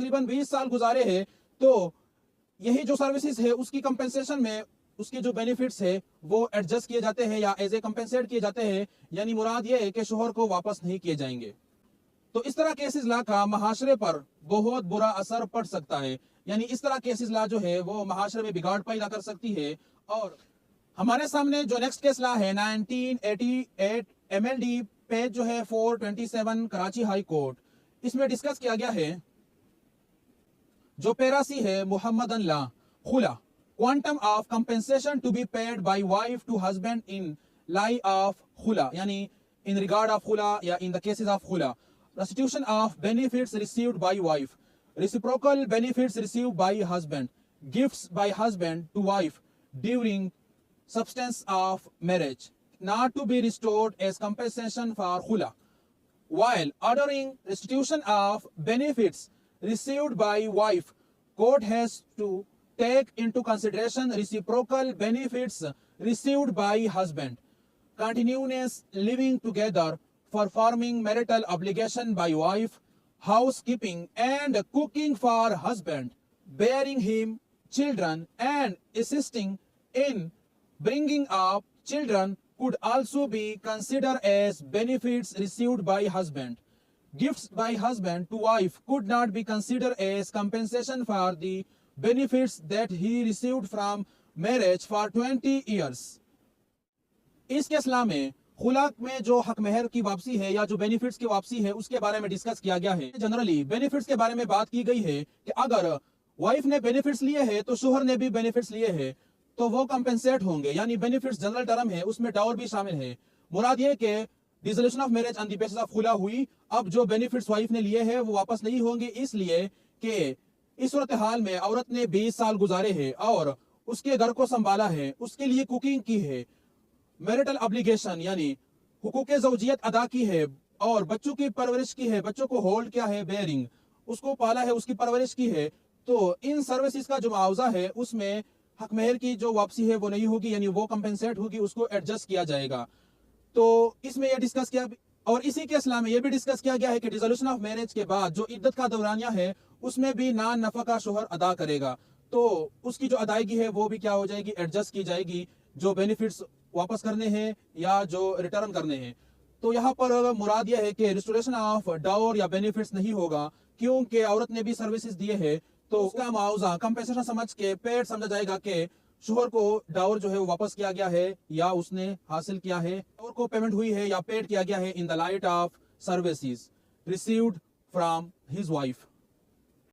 तकरीबन 20 साल गुजारे हैं, तो यही जो सर्विसेज है उसकी कंपेंसेशन में उसके जो बेनिफिट्स है वो एडजस्ट किए जाते हैं या एज ए कंपेंसेट किए जाते हैं, यानी मुराद ये है कि शोहर को वापस नहीं किए जाएंगे। तो इस तरह केसेस ला का महाशरे पर बहुत बुरा असर पड़ सकता है, यानी इस तरह केसेस ला जो है वो महाशरे में बिगाड़ पैदा कर सकती है। और हमारे सामने जो नेक्स्ट केस ला है 1988 MLD पेज जो है 427 कराची हाई कोर्ट, इसमें डिस्कस किया गया है जो पेरासी है Muhammadan law khula quantum of compensation to be paid by wife to husband in lieu of khula, यानी इन रिगार्ड ऑफ खुला या in the cases of khula, restitution of benefits received by wife, reciprocal benefits received by husband, gifts by husband to wife during substance of marriage, not to be restored as compensation for khula. While ordering restitution of benefits received by wife, court has to take into consideration reciprocal benefits received by husband, continuous living together, performing marital obligation by wife, housekeeping and cooking for husband, bearing him children and assisting in bringing up children could also be considered as benefits received by husband. Gifts by husband to wife could not be considered as compensation for the benefits that he received from marriage for 20 years. इस केसला में खुला में जो हक महर की वापसी है या जो बेनिफिट्स की वापसी है उसके बारे में डिस्कस किया गया है। जनरली बेनिफिट्स के बारे में बात की गई है कि अगर वाइफ ने बेनिफिट्स लिए हैं तो शोहर ने भी बेनिफिट्स लिए हैं तो वो कंपेंसेट होंगे, यानी बेनिफिट्स जनरल टर्म है, उसमें डाउर भी शामिल है। मुराद ये कि dissolution of marriage on the basis of खुला हुई, अब जो बेनिफिट्स वाइफ ने लिए हैं वो वापस नहीं होंगे, इसलिए कि इस सूरत हाल में औरत ने 20 साल गुजारे हैं और उसके घर को संभाला है, उसके लिए कुकिंग की है, मैरिटल ऑब्लिगेशन यानी हुकूक ज़ौजियत अदा की है और बच्चों की परवरिश की है, बच्चों को होल्ड किया है, बेयरिंग, उसको पाला है, उसकी परवरिश की है, तो इन सर्विसेज का जो मुआवजा है उसमें हक महर की जो वापसी है वो नहीं होगी, यानी वो कंपेंसेट होगी, उसको एडजस्ट किया जाएगा। तो इसमें यह डिस्कस किया और इसी के इस्लाम में यह भी डिस्कस किया गया है कि डिसोल्यूशन ऑफ मैरिज के बाद जो इद्दत का दौरानिया है उसमें भी नान नफा का शोहर अदा करेगा, तो उसकी जो अदायगी है वो भी क्या हो जाएगी, एडजस्ट की जाएगी, जो बेनिफिट्स वापस करने हैं या जो रिटर्न करने हैं। तो यहाँ पर मुराद यह है कि रिस्टोरेशन ऑफ डाउर या बेनिफिट्स नहीं होगा, क्योंकि औरत ने भी सर्विसेज दिए हैं, तो उसका मुआवजा कंपेंसेशन समझ के पेड समझा जाएगा कि शोहर को डाउर जो है वो वापस किया गया है या उसने हासिल किया है, डाउर को पेमेंट हुई है या पेड किया गया है in the light of services received from his wife.